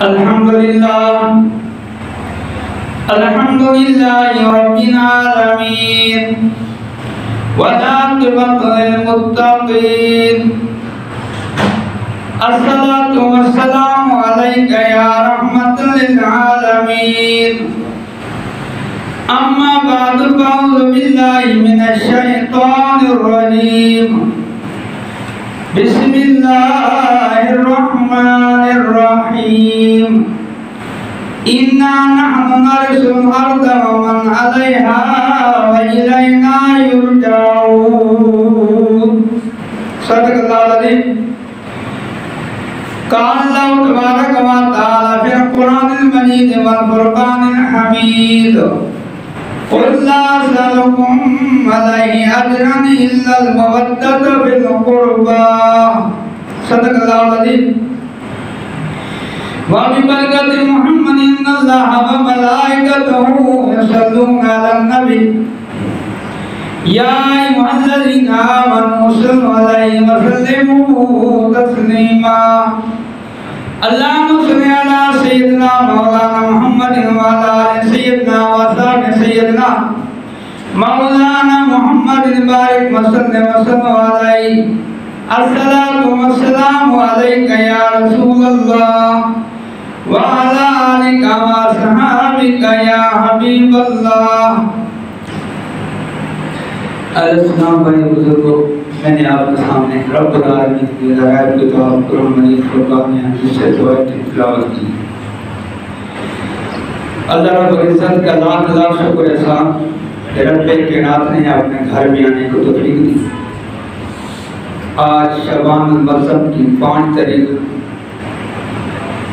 الحمدللہ رب العالمین والعاقبۃ للمتقین الصلاۃ والسلام علیک یا رحمۃ للعالمین اما بعد فاعوذ باللہ من الشیطان الرجیم بسم اللہ الرحمن الرحیم اِنَّا نَحْنُ نَرِثُ الْأَرْضَ وَمَنْ عَلَيْهَا وَإِلَيْنَا يُرْجَعُونَ صدق اللہ العظیم۔ قال اللہ تبارک و تعالی فی القرآن المجید والفرقان الحمید قُلْ لَا أَسْأَلُكُمْ عَلَيْهِ أَجْرًا إِلَّا الْمَوَدَّةَ فِي الْقُرْبَى صدق اللہ العظیم۔ وَبِبَرَكَةِ مُحَمَّدٍ إِنَّ اللَّهَ وَمَلَائِكَتَهُ يُصَلُّونَ عَلَى النَّبِيِّ يَا أَيُّهَا الَّذِينَ آمَنُوا صَلُّوا عَلَيْهِ وَسَلِّمُوا تَسْلِيمًا اللهم صل على سيدنا مولانا محمد وعلى آل سيدنا وصحبه سيدنا مولانا محمد بارك وسلم عليه الصلاة والسلام عليك يا رسول الله وعلى آلك وصحابك يا حبيب الله۔ السلام بھائی بزرگوں، میں نے آپ کے سامنے رب العالمین کی غیب کتاب قرآن مجید فرقان حمید سے دعائیں تلاوت کی۔ اللہ رب العزت کا لاکھ لاکھ شکر احسان کہ رب کائنات نے اپنے گھر میں آنے کو توفیق دی۔ آج شعبان المعظم کی 5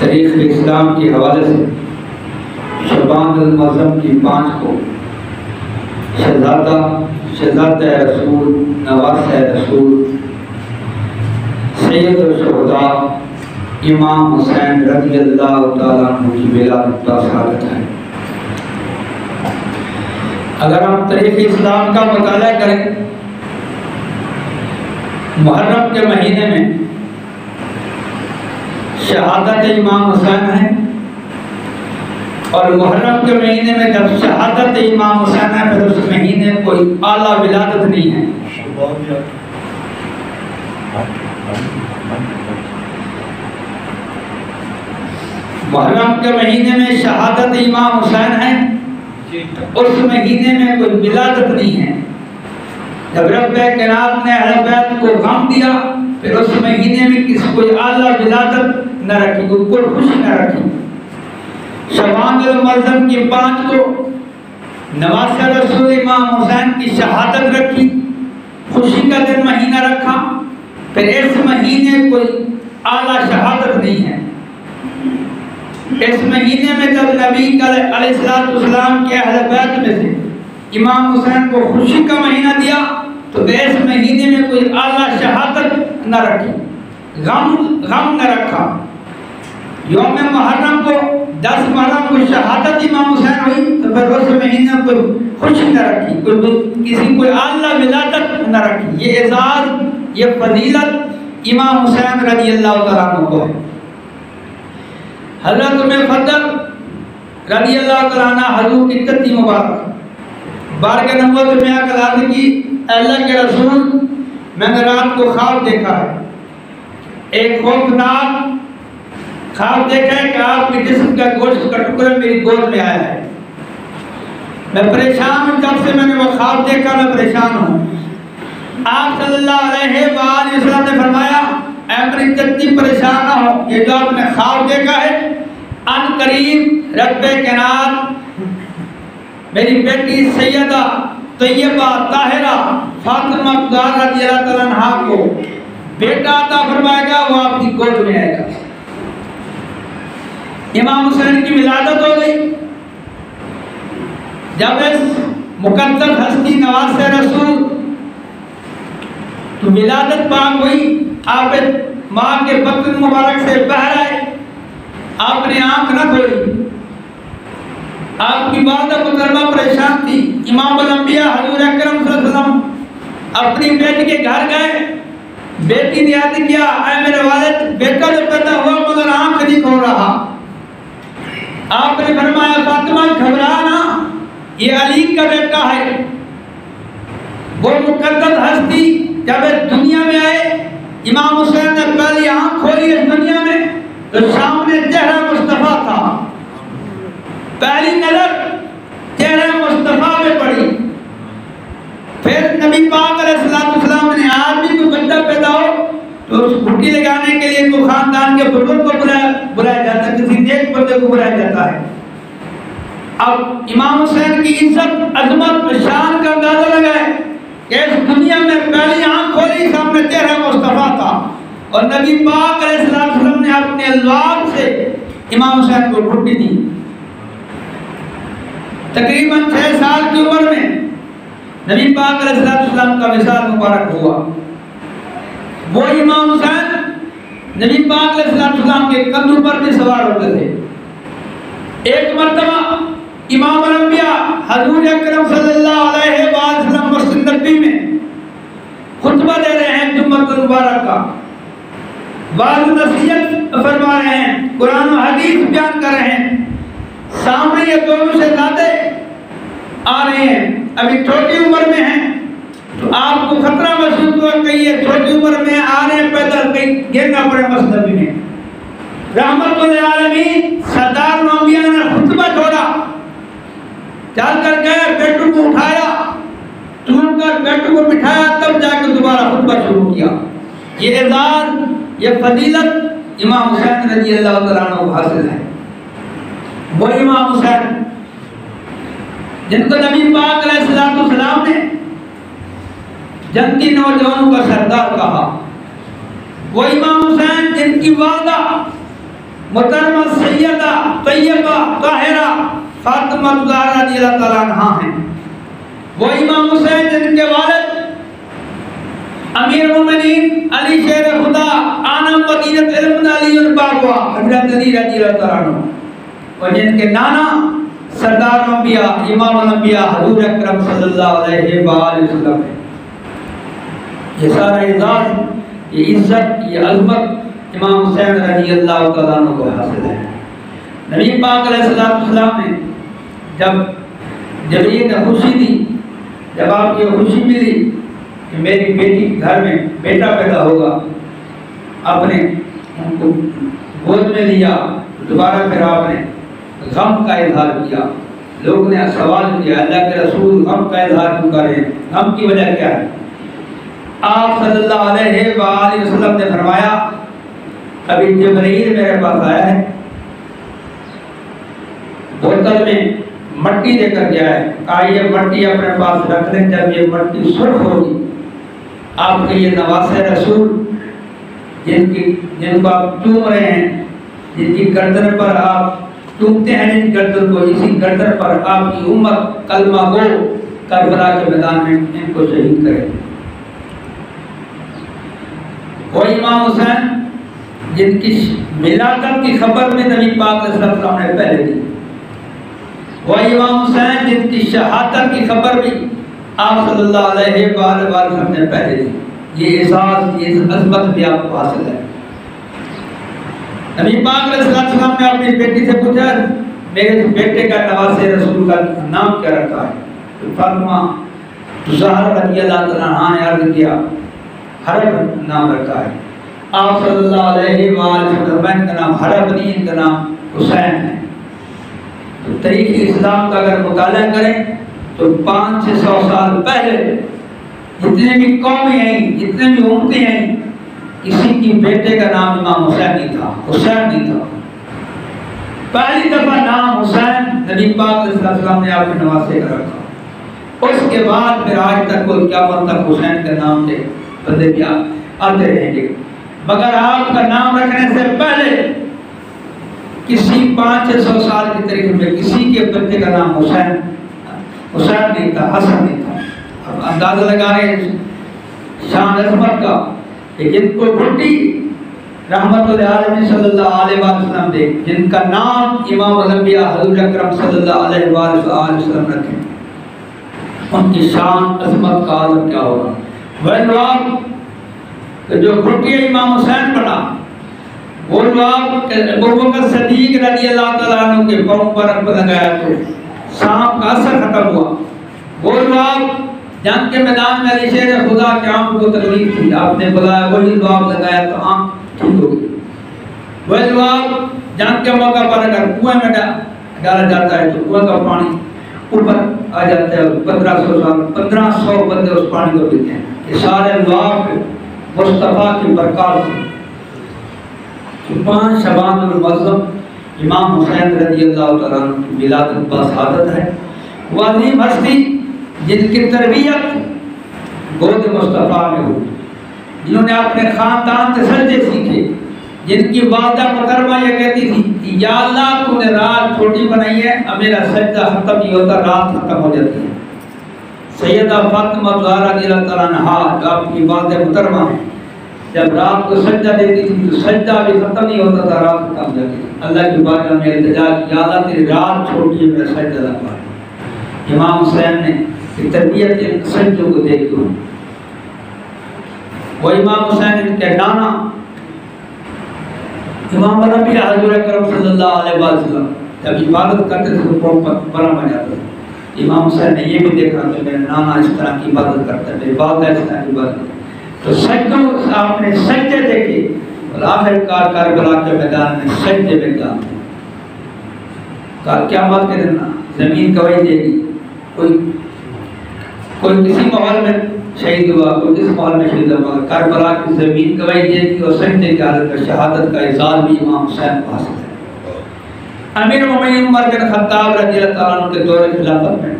تاریخ اسلام کے حوالے سے شعبان المعظم کی 5 کو شہزادہ رسول، نواسہ رسول، سید الشہداء امام حسین رضی اللہ تعالیٰ عنہ کی ولادت کا سعادت ہے۔ اگر ہم تاریخ اسلام کا مطالعہ کریں، محرم کے مہینے میں شہادت امام حسین ہے، اور محرم کے مہینے میں جب شہادت امام حسین ہے پھر اس مہینے کوئی اعلیٰ ولادت نہیں ہے۔ محرم کے مہینے میں شہادت امام حسین ہے، اس مہینے میں کوئی ولادت نہیں ہے۔ جب رب کائنات نے اہل بیت کو غم دیا پھر اس مہینے میں کسی کوئی اعلیٰ ولادت نہ رکھی، کوئی خوشی نہ رکھی۔ شعبان المعظم کی 5 کو نواسہ رسول امام حسین کی شہادت رکھی، خوشی کا دن مہینہ رکھا، پھر اس مہینے کوئی اعلیٰ شہادت نہیں ہے۔ اس مہینے میں جب نبی علیہ السلام کے اہل بیت میں سے امام حسین کو خوشی کا مہینہ دیا تو اس مہینے میں کوئی اعلیٰ شہادت نہ رکھی، غم نہ رکھا۔ یوم محرم کو 10 محرم کو شہادت امام حسین ہوئی تو پھر اس مہینے کوئی خوشی نہ رکھی، کسی کوئی اعلیٰ ولادت نہ رکھی۔ یہ اعزاز، یہ فضیلت امام حسین رضی اللہ تعالیٰ عنہ کو ہے۔ حضرت فضل رضی اللہ تعالیٰ عنہ حضور کی قدی مبارک بارگاہ نبوت میں آ کر عرض کی، اللہ کے رسول میں نے رات کو خواب دیکھا ہے، ایک خوفناک خواب دیکھا ہے کہ آپ کے جسم کا گوشت کا ٹکڑا میری گود میں آیا ہے، میں پریشان ہوں، جب سے میں نے وہ خواب دیکھا میں پریشان ہوں۔ آپ صلی اللہ علیہ وآلہ وسلم نے فرمایا، اے میری جدی پریشان نہ ہو، یہ جو آپ نے خواب دیکھا ہے ان قریب رب کائنات میری بیٹی سیدہ طیبہ طاہرہ فاطمہ رضی اللہ تعالیٰ عنہا کو بیٹا عطا فرمائے گا، وہ آپ کی گود میں آئے گا۔ امام حسین کی ولادت ہو گئی۔ جب اس مقدس ہستی نواسہ رسول کی ولادت پاک ہوئی، آپ ماں کے بطن مبارک سے باہر آئے، آپ نے آنکھ نہ کھولی، آپ کی والدہ محترمہ پریشان تھی۔ امام الانبیاء حضور اکرم صلی اللہ علیہ وسلم اپنی بیٹی کے گھر گئے، بیٹی نے عرض کیا، اے میرے والد، بیٹا جو پیدا ہوا مگر آنکھ نہیں کھول رہا، آپ نے فرمایا فاطمہ گھبرانا، یہ علی کا بیٹا ہے، وہ مقدس ہستی جب اس دنیا میں آئے، امام حسین نے پہلی آنکھ کھولی اس دنیا میں تو سامنے چہرہ مصطفیٰ تھا، پہلی نظر چہرہ مصطفیٰ پہ پڑی۔ پھر نبی پاک علیہ السلام نے آج بھی کوئی بچہ پیدا ہو تو اس گھٹی لگانے کے لیے کوئی خاندان کے بزرگ کو بلایا جاتا ہے، کسی نیک بندے کو بلایا جاتا ہے۔ اب امام حسین کی عزت، عظمت، شان کا اندازہ لگائے کہ اس دنیا میں پہلی آنکھ کھولی سامنے چہرہ مصطفیٰ تھا، اور نبی پاک علیہ السلام نے اپنے الواد سے امام حسین کو گھٹی دی۔ تقریباً 6 سال کی عمر میں نبی پاک علیہ السلام کا وصال مبارک ہوا۔ وہ امام حسین نبی پاک علیہ السلام کے کندھوں پر بھی سوار ہوتے تھے۔ ایک مرتبہ امام الانبیاء حضور اکرم صلی اللہ علیہ وسلم مسجد نبوی میں خطبہ دے رہے ہیں جمعۃ المبارک کا، واعظ نصیحت فرما رہے ہیں، قرآن و حدیث بیان کر رہے ہیں، سامنے یہ دونوں شہزادے آ رہے ہیں، ابھی چھوٹی عمر میں ہیں تو آپ کو خطرہ محسوس ہوا کہ یہ چھوٹی عمر میں آ رہے ہیں، پیدل کہیں گرنا پڑے مسجد نبوی میں۔ رحمت للعالمین سردار الانبیاء نے خطبہ چھوڑا، چل کر گئے، بیٹوں کو اٹھایا، چون کر بیٹوں کو بٹھایا، تب جا کے دوبارہ خطبہ شروع کیا۔ یہ اعزاز، یہ فضیلت امام حسین رضی اللہ تعالیٰ عنہ کو حاصل ہے۔ وہ امام حسین جن کو نبی پاک علیہ السلام نے جنتی نوجوانوں کا سردار کہا، وہ امام حسین جن کی والدہ محترمہ سیدہ طیبہ طاہرہ فاطمہ الزہرا رضی اللہ تعالیٰ عنہا ہیں، وہ امام حسین جن کے والد امیر المومنین علی شیر خدا آنم مدینہ علم علی البابوا حضرت علی رضی اللہ تعالیٰ عنہ، اور جن کے نانا سردار انبیاء امام الانبیاء حضور اکرم صلی اللہ علیہ وآلہ وسلم ہے۔ یہ سارا اعزاز، یہ عزت، یہ عظمت امام حسین رضی اللہ تعالیٰ عنہ کو حاصل ہے۔ نبی پاک علیہ السلام نے جب یہ خوشی دی، جب آپ کو خوشی ملی کہ میری بیٹی کے گھر میں بیٹا پیدا ہوگا، آپ نے ان کو گود میں لیا، دوبارہ پھر آپ نے غم کا اظہار کیا۔ لوگ نے سوال کیا، اللہ کے رسول غم کا اظہار کیوں کر رہے ہیں، غم کی وجہ کیا ہے؟ آپ صلی اللہ علیہ وآلہ وسلم نے فرمایا، ابھی جبرائیل میرے پاس آیا ہے، بوتل میں مٹی دے کر گیا ہے، آئیے مٹی اپنے پاس رکھ لیں، جب یہ مٹی سرخ ہوگی آپ کے یہ نواسے رسول جن کو آپ چوم رہے ہیں، جن کی گردن پر آپ چومتے ہیں، جن گردن کو، اسی گردن پر آپ کی امت کلمہ گو کربلا کے میدان میں ان کو شہید کرے۔ وہ امام حسین جن کی ولادت کی خبر میں نبی پاک علیہ السلام نے پہلے دی، وہ امام حسین جن کی شہادت کی خبر بھی آپ صلی اللہ علیہ وآلہ وسلم نے پہلے دی۔ یہ اعزاز، یہ عظمت بھی آپ کو حاصل ہے۔ نبی پاک علیہ السلام نے اپنی بیٹی سے پوچھا، میرے بیٹے کا نواسے رسول کا نام کیا رکھا ہے؟ تو فاطمہ زہرا رضی اللہ تعالیٰ عنہا نے عرض کیا، حرب نام رکھا ہے۔ آپ صلی اللہ علیہ وآلہ وسلم، ان کا نام حرب نہیں، ان کا نام حسین ہے۔ تو تاریخ اسلام کا اگر مطالعہ کریں تو 500-600 سال پہلے جتنے بھی قومیں آئیں، جتنے بھی امتیں آئیں، کسی کی بیٹے کا نام امام حسین نہیں تھا، حسین نہیں تھا۔ پہلی دفعہ نام حسین نبی پاک علیہ السلام نے آپ کے نواسے کا رکھا۔ اس کے بعد پھر آج تک کوئی قیامت تک حسین کے نام سے بندے بھی آتے رہیں گے، مگر آپ کا نام رکھنے سے پہلے کسی 500-600 سال کی تاریخ میں کسی کے بچے کا نام حسین نہیں تھا، حسن نہیں تھا۔ اب اندازہ لگا رہے ہیں شان عظمت کا، کہ جن کو گھٹی رحمت للعالمین صلی اللہ علیہ وسلم دے، جن کا نام امام الانبیاء حضور اکرم صلی اللہ علیہ وسلم رکھے، ان کی شان عظمت کا عالم کیا ہوگا۔ وہ لوگ جو گھٹی امام حسین پڑھا، وہ لوگ ابو بکر صدیق رضی اللہ تعالیٰ عنہ کے پاؤں پر رب لگایا تو سانپ کا اثر ختم ہوا. وہ لوگ جنگ کے میدان میں علی شیر خدا کے آنکھ کو تکلیف تھی, آپ نے بلایا, وہی لوگ لگایا تو آنکھ ٹھیک ہو گئی. وہ لوگ جنگ کے موقع پر اگر کنویں میں ڈالا جاتا ہے تو کنویں کا پانی اوپر آ جاتا ہے, 1500 بندے اس پانی کو پیتے ہیں. یہ سارے لوگ مصطفیٰ کی برکات سے. 5 شعبان المعظم امام حسین رضی اللہ تعالیٰ عنہ کی ولادت بسعادت ہے. وہ عظیم ہستی جن کی تربیت گود مصطفیٰ میں ہوئی, جنہوں نے اپنے خاندان سے سجدے سیکھے, جن کی والدہ محترمہ یہ کہتی تھی یا اللہ تو نے رات چھوٹی بنائی ہے, اب میرا سجدہ ختم نہیں ہوتا, رات ختم ہو جاتی ہے. سیدہ فاطمہ زہرا رضی اللہ تعالیٰ عنہا جو آپ کی والدہ محترمہ ہیں, جب رات کو سجدہ دیتی تھی تو سجدہ بھی ختم نہیں ہوتا تھا, رات ختم ہو جاتی تھی. اللہ کی بارگاہ میں التجا کی یا اللہ تیری رات چھوٹی ہے, میرا سجدہ نہ پائے. امام حسین نے تربیت کے سجدوں کو دیکھ دو. وہ امام حسین ان کے نانا امام نبی حضور اکرم صلی اللہ علیہ وسلم جب عبادت کرتے تھے تو قوم پر برہم آ جاتا تھا. امام حسین نے یہ بھی دیکھا کہ میرا نانا اس طرح کی عبادت کرتا ہے, میری والدہ اس طرح کی عبادت کرتا ہے. تو سجدوں آپ نے سجدے دیکھے, اور آخر کار کربلا کے میدان میں سجدے میں کیا قیامت کے دن زمین گواہی دے گی. کوئی کسی ماحول میں شہید ہوا, کوئی کس ماحول میں شہید ہوا, کربلا کی زمین گواہی دے گی, اور سجدے کی حالت میں شہادت کا اعزاز بھی امام حسین کو حاصل ہے. امیر المومنین عمر بن خطاب رضی اللہ تعالیٰ عنہ کے دور خلافت میں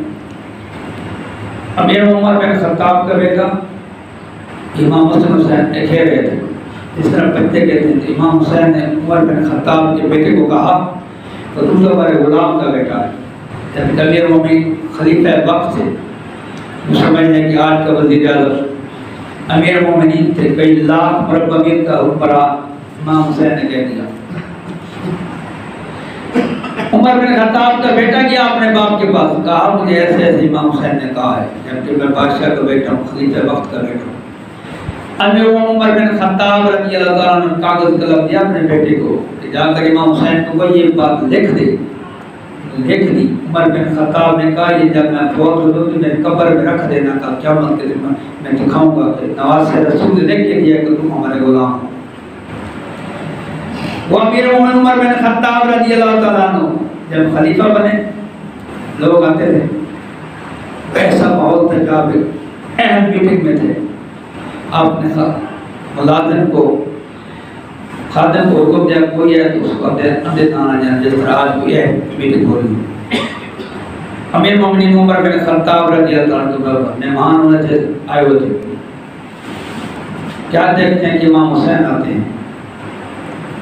امیر عمر بن خطاب کا بیٹا امام حسین کھیل رہے تھے, اس طرح بچے کہتے ہیں. امام حسین نے عمر بن خطاب کے بیٹے کو کہا تو تم تو ہمارے غلام کا بیٹا ہے. جب امیر المومنین خلیفہ وقت سے سمجھنے کہ آج کا وزیر اعظم امیر المومنین تھے, کئی لاکھ مربع میل کا حکمراں, امام حسین نے کہہ دیا عمر بن خطاب کا بیٹا گیا اپنے باپ کے پاس, کہا مجھے ایسے ایسے امام حسین نے کہا ہے, جبکہ میں بادشاہ کا بیٹا ہوں, خلیفہ وقت کا بیٹا ہوں. امیر عمر بن خطاب رضی اللہ تعالیٰ عنہ کاغذ قلم دیا اپنے بیٹے کو کہ جا کر امام حسین کو یہ بات لکھ دے. لکھ دی. عمر بن خطاب نے کہا یہ جب میں فوت ہو تو میرے قبر میں رکھ دینا, کا قیامت کے دن میں دکھاؤں گا کہ نواز سے رسول نے لکھ کے دیا کہ تم ہمارے غلام ہو. وہ امیر عمر بن خطاب رضی اللہ تعالیٰ عنہ جب خلیفہ بنے, لوگ آتے تھے, ایسا ماحول تھا جہاں پہ اہم میٹنگ میں تھے. آپ نے ملازم کو خادم کو حکم دیا کوئی ہے تو اس کو اندر آنا جانا, جس طرح آج کوئی ہے میٹنگ ہو رہی ہے. امیر المومنین عمر بن خطاب رضی اللہ عنہ مہمان ہونے تھے, آئے ہوئے تھے. کیا دیکھتے ہیں کہ امام حسین آتے ہیں,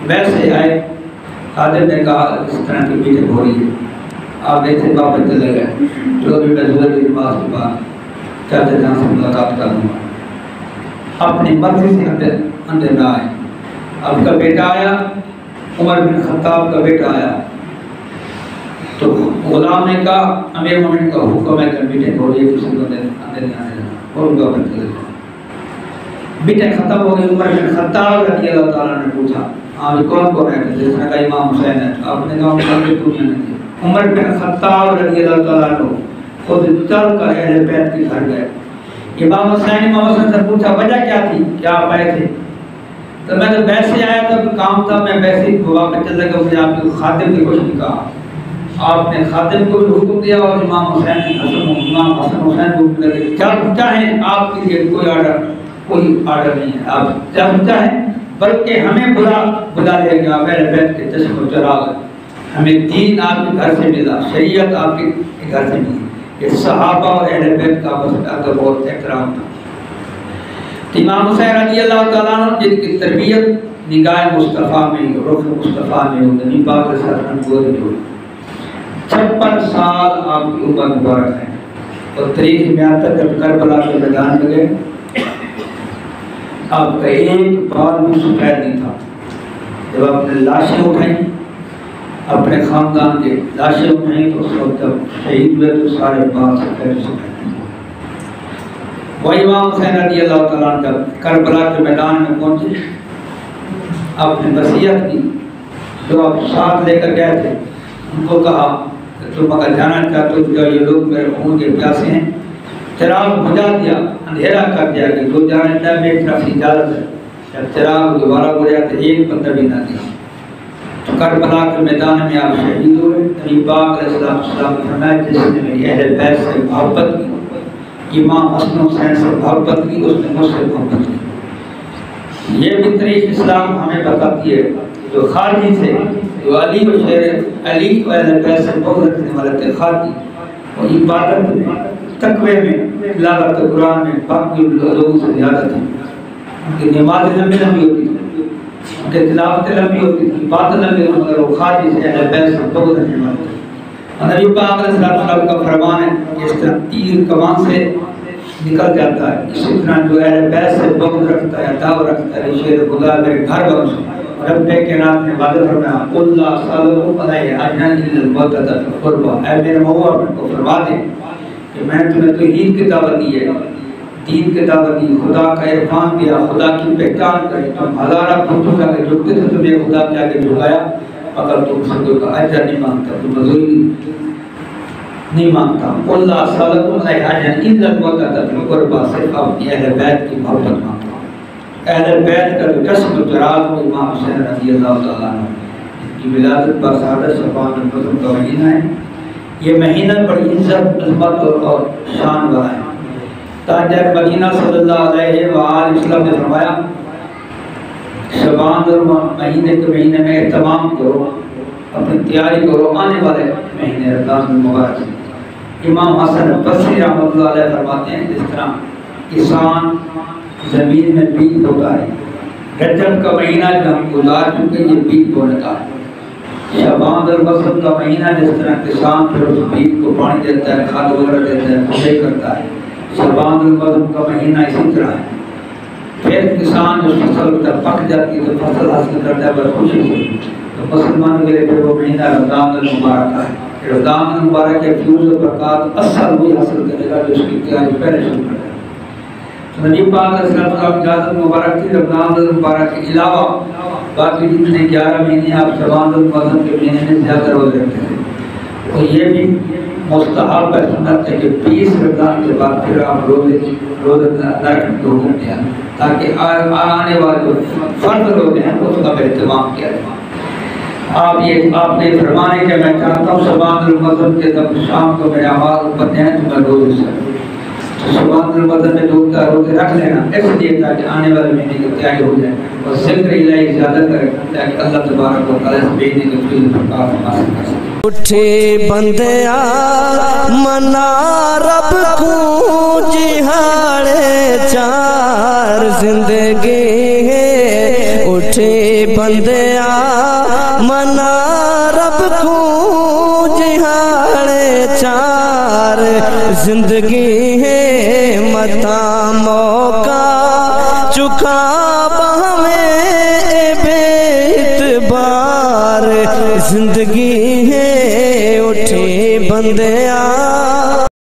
ویسے آئے. خادم نے کہا اس طرح کی میٹنگ ہو رہی ہے, آپ ایسے واپس چلے گئے. تو ابھی میں ضرور کی نماز کے بعد چاہتے جہاں سے ملاقات کر لوں گا. اپنی مرضی سے اندر نہ آئے. آپ کا بیٹا آیا, عمر بن خطاب کا بیٹا آیا, تو غلام نے کہا امیر مومنین کا حکم ہے کہ میٹنگ ہو رہی ہے, کسی کو اندر نہیں آنے دینا, اور ان کا اپنے چلے گئے. میٹنگ ختم ہو گئی. عمر بن خطاب رضی اللہ تعالیٰ نے پوچھا ہاں کون کون ہے, جس نے کہا امام حسین ہے. آپ نے کہا دنیا نہیں تھی. عمر بن خطاب رضی اللہ تعالیٰ عنہ خود چل کر اہل بیت کے گھر گئے. امام حسین سے پوچھا وجہ کیا تھی, کیا آپ آئے تھے؟ تو میں تو ویسے آیا تھا, کوئی کام تھا, میں ویسے ہی واپس چل گیا. مجھے آپ کے خادم نے کچھ نہیں کہا. آپ نے خادم کو بھی حکم دیا اور امام حسین حسن حسین کو حکم دیا جب چاہیں آپ کے لیے کوئی آرڈر نہیں ہے, آپ جب چاہیں, بلکہ ہمیں بلا لے گا میرے بیت کے چشم و چراغ. ہمیں دین آپ کے گھر سے ملا, شریعت آپ کے گھر سے ملی. یہ صحابہ اور اہل بیت کا ادب اور احترام تھا. امام حسین رضی اللہ تعالیٰ عنہ جن کی تربیت نگاہ مصطفیٰ میں, رخ مصطفیٰ میں, نبی پاک کے ساتھ گود میں ہوئی. 56 سال آپ کی عمر مبارک ہے. اور تاریخ میں آتا ہے جب کربلا کے میدان میں گئے, آپ کا ایک بال بھی سفید نہیں تھا. جب آپ نے لاشیں اٹھائیں, اپنے خاندان کے لاشیں اٹھائیں, تو اس وقت جب شہید ہوئے تو سارے بال سفید سفید. وہ امام حسین رضی اللہ تعالیٰ عنہ جب کربلا کے میدان میں پہنچے آپ نے وصیت کی، جو آپ ساتھ لے کر گئے تھے، ان کو کہا کہ تم اگر جانا چاہتے ہو تو یہ لوگ میرے خون کے پیاسے ہیں، چراغ بجھا دیا، اندھیرا کر دیا کہ جو جانا چاہے میری طرف سے اجازت ہے۔ جب چراغ دوبارہ بجھا تو ایک بندہ بھی نہ دیا۔ تو کربلا کے میدان میں آپ شہید ہوئے۔ نبی پاک علیہ السلام نے فرمایا جس نے میری اہل بیت سے محبت کی، امام حسن حسین سے محبت کی، اس نے مجھ سے محبت کی۔ یہ بھی تاریخ اسلام ہمیں بتاتی ہے جو خارجی سے، جو علی و شیر علی و اہل بیت سے بغض رکھنے والے تھے خارجی، وہ عبادت میں، تقوی میں، تلاوت قرآن میں باقی لوگوں سے زیادہ تھے۔ ان کی نماز لمبی لمبی ہوتی تھی، ان کی تلاوت لمبی ہوتی تھی، بات لمبی ہوتی، مگر وہ خارجی سے اہل بیت سے بغض رکھنے والے تھے۔ نبی پاک علیہ السلام کا فرمان ہے کہ اس طرح تیر کمان سے نکل جاتا ہے، اسی طرح جو اہل بیت سے بغض رکھتا ہے، دعو رکھتا ہے، شیر خدا میرے گھر بنو۔ رب کائنات نے وعدہ فرمایا قل لا اسألکم علیہ اجرا الا المودۃ فی القربى، اے میرے محبوب اپنے کو فرما دے کہ میں نے تمہیں توحید کی دعوت دی ہے، دین کی دعوت دی، خدا کا عرفان دیا، خدا کی پہچان کری۔ تم ہزارہ بتوں کے آگے جھکتے تھے، تمہیں خدا کے آگے جھکایا، مگر تم سے کوئی اجر نہیں مانگتا، تم مزدوری نہیں مانگتا۔ قل لا اسألکم علیہ اجرا الا المودۃ فی القربى، صرف اپنی اہل بیت کی محبت مانگتا۔ اہل بیت کا جو جسم و چراغ وہ امام حسین رضی اللہ تعالیٰ عنہ، ان کی ولادت باسعادت شعبان المحرم کا مہینہ ہے۔ یہ مہینہ بڑی عزت، عظمت اور شان والا ہے۔ تاجر مدینہ صلی اللہ علیہ وآلہ وسلم نے فرمایا شعبان مہینے کے مہینے میں اہتمام کرو، اپنی تیاری کرو آنے والے مہینے رمضان المبارک سے۔ امام حسن بصری رحمۃ اللہ علیہ فرماتے ہیں جس طرح کسان زمین میں بیج بوتا ہے، رجب کا مہینہ جو ہم گزار چکے یہ بیج بونے کا ہے، شعبان المحرم کا مہینہ جس طرح کسان پھر اس بیج کو پانی دیتا ہے، کھاد وغیرہ دیتا ہے، کھڑے کرتا ہے، شعبان المحرم کا مہینہ اسی طرح ہے۔ پھر کسان جو فصل پک جاتی ہے تو فصل حاصل کرتا ہے بڑی خوشی سے، تو مسلمانوں کے لیے پھر وہ مہینہ رمضان المبارک ہے۔ رمضان المبارک کے فیوز و برکات اصل وہی حاصل کرے گا جو اس کی تیاری پہلے شروع کرے گا۔ نبی پاک علیہ السلام کا اجازت مبارک تھی رمضان المبارک کے علاوہ باقی جتنے 11 مہینے آپ شعبان المحرم کے مہینے میں زیادہ روزے رکھتے تھے، تو یہ بھی مستحب ہے، سنت ہے کہ 20 رمضان کے بعد پھر آپ روزے نہ رکھنے کو حکم دیا تاکہ آنے والے جو فرض روزے ہیں اس کا بھی اہتمام کیا جائے۔ آپ نے فرمانے کہ میں چاہتا ہوں شعبان المحرم کے جب شام کو میرے اعمال بنتے ہیں تو میں روزے سے شعبان المحرم میں روزے رکھ لینا، اس لیے تاکہ آنے والے مہینے کی تیاری ہو جائے اور ذکر الہی زیادہ کرے تاکہ اللہ تبارک و تعالیٰ اس مہینے کے فضل و برکات حاصل کر سکے۔ اٹھے بندیا منا رب کو جہاڑے چار زندگی ہے، اٹھے بندیا منا رب کو جہاڑے چار زندگی ہے، متا موقع چکا بہمیں بے اعتبار زندگی ہے، اٹھے بندیا